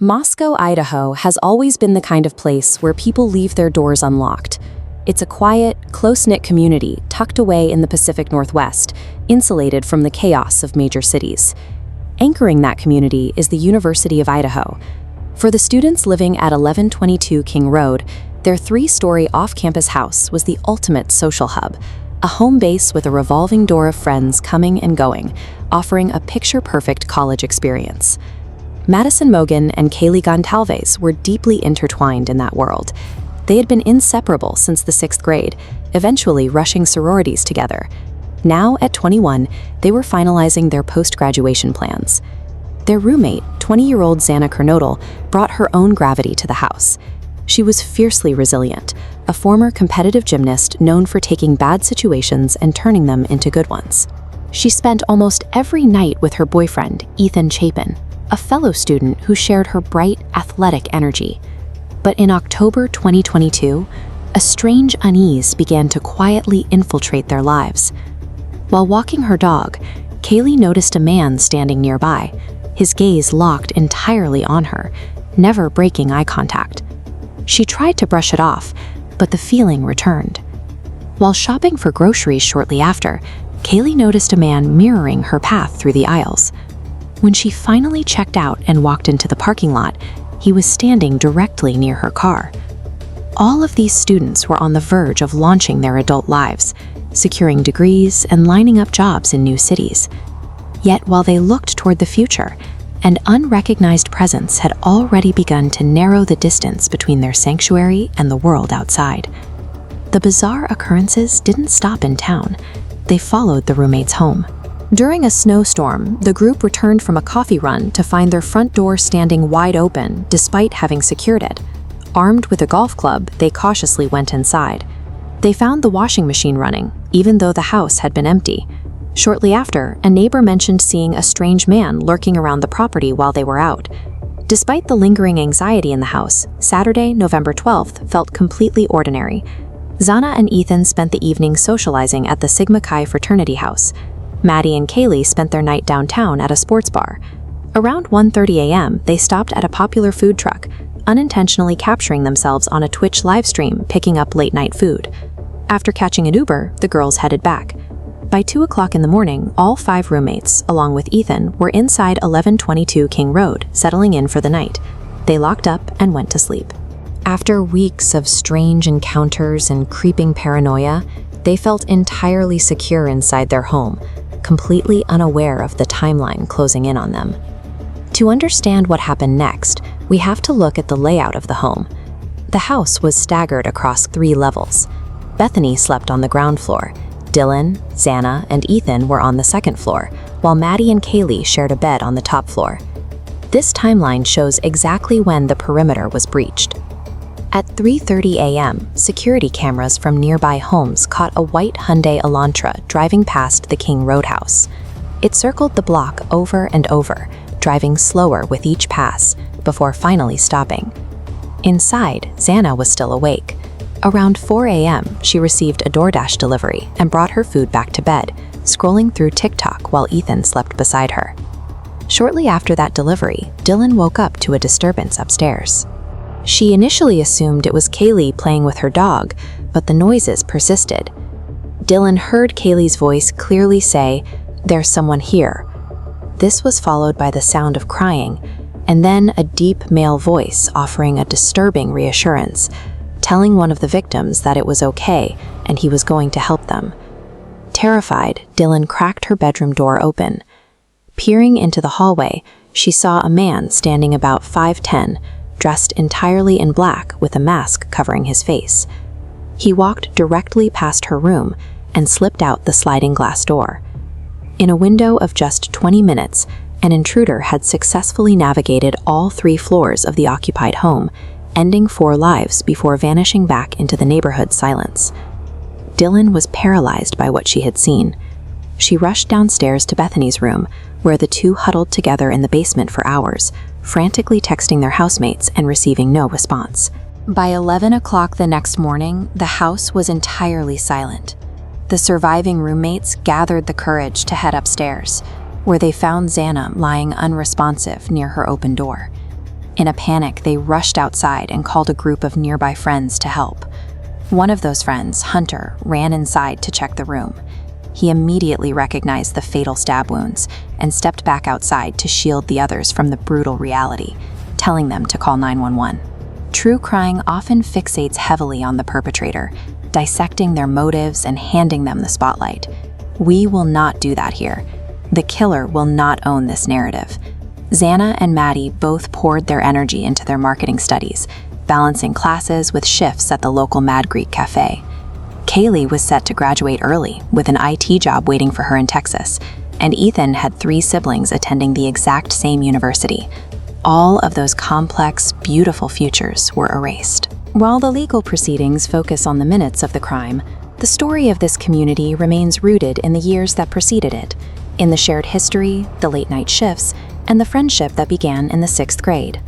Moscow, Idaho has always been the kind of place where people leave their doors unlocked. It's a quiet, close-knit community tucked away in the Pacific Northwest, insulated from the chaos of major cities. Anchoring that community is the University of Idaho. For the students living at 1122 King Road, their 3-story off-campus house was the ultimate social hub, a home base with a revolving door of friends coming and going, offering a picture-perfect college experience. Madison Mogan and Kaylee Gontalves were deeply intertwined in that world. They had been inseparable since the 6th grade, eventually rushing sororities together. Now, at 21, they were finalizing their post-graduation plans. Their roommate, 20-year-old Xana Kernodle, brought her own gravity to the house. She was fiercely resilient, a former competitive gymnast known for taking bad situations and turning them into good ones. She spent almost every night with her boyfriend, Ethan Chapin, a fellow student who shared her bright, athletic energy. But in October 2022, a strange unease began to quietly infiltrate their lives. While walking her dog, Kaylee noticed a man standing nearby, his gaze locked entirely on her, never breaking eye contact. She tried to brush it off, but the feeling returned. While shopping for groceries shortly after, Kaylee noticed a man mirroring her path through the aisles. When she finally checked out and walked into the parking lot, he was standing directly near her car. All of these students were on the verge of launching their adult lives, securing degrees and lining up jobs in new cities. Yet while they looked toward the future, an unrecognized presence had already begun to narrow the distance between their sanctuary and the world outside. The bizarre occurrences didn't stop in town. They followed the roommates home. During a snowstorm, the group returned from a coffee run to find their front door standing wide open despite having secured it. Armed with a golf club, they cautiously went inside. They found the washing machine running, even though the house had been empty. Shortly after, a neighbor mentioned seeing a strange man lurking around the property while they were out. Despite the lingering anxiety in the house, Saturday, November 12th felt completely ordinary. Xana and Ethan spent the evening socializing at the Sigma Chi fraternity house. Maddie and Kaylee spent their night downtown at a sports bar. Around 1:30 a.m., they stopped at a popular food truck, unintentionally capturing themselves on a Twitch livestream picking up late-night food. After catching an Uber, the girls headed back. By 2 o'clock in the morning, all 5 roommates, along with Ethan, were inside 1122 King Road, settling in for the night. They locked up and went to sleep. After weeks of strange encounters and creeping paranoia, they felt entirely secure inside their home, completely unaware of the timeline closing in on them. To understand what happened next, we have to look at the layout of the home. The house was staggered across 3 levels. Bethany slept on the ground floor. Dylan, Xana, and Ethan were on the 2nd floor, while Maddie and Kaylee shared a bed on the top floor. This timeline shows exactly when the perimeter was breached. At 3:30 a.m., security cameras from nearby homes caught a white Hyundai Elantra driving past the King Road house. It circled the block over and over, driving slower with each pass, before finally stopping. Inside, Xana was still awake. Around 4 a.m., she received a DoorDash delivery and brought her food back to bed, scrolling through TikTok while Ethan slept beside her. Shortly after that delivery, Dylan woke up to a disturbance upstairs. She initially assumed it was Kaylee playing with her dog, but the noises persisted. Dylan heard Kaylee's voice clearly say, "There's someone here." This was followed by the sound of crying, and then a deep male voice offering a disturbing reassurance, telling one of the victims that it was okay and he was going to help them. Terrified, Dylan cracked her bedroom door open. Peering into the hallway, she saw a man standing about 5'10", dressed entirely in black with a mask covering his face. He walked directly past her room and slipped out the sliding glass door. In a window of just 20 minutes, an intruder had successfully navigated all 3 floors of the occupied home, ending 4 lives before vanishing back into the neighborhood's silence. Dylan was paralyzed by what she had seen. She rushed downstairs to Bethany's room, where the two huddled together in the basement for hours, frantically texting their housemates and receiving no response. By 11 o'clock the next morning, the house was entirely silent. The surviving roommates gathered the courage to head upstairs, where they found Xana lying unresponsive near her open door. In a panic, they rushed outside and called a group of nearby friends to help. One of those friends, Hunter, ran inside to check the room. He immediately recognized the fatal stab wounds and stepped back outside to shield the others from the brutal reality, telling them to call 911. True crime often fixates heavily on the perpetrator, dissecting their motives and handing them the spotlight. We will not do that here. The killer will not own this narrative. Xana and Maddie both poured their energy into their marketing studies, balancing classes with shifts at the local Mad Greek cafe. Kaylee was set to graduate early, with an IT job waiting for her in Texas, and Ethan had 3 siblings attending the exact same university. All of those complex, beautiful futures were erased. While the legal proceedings focus on the minutes of the crime, the story of this community remains rooted in the years that preceded it, in the shared history, the late-night shifts, and the friendship that began in the 6th grade.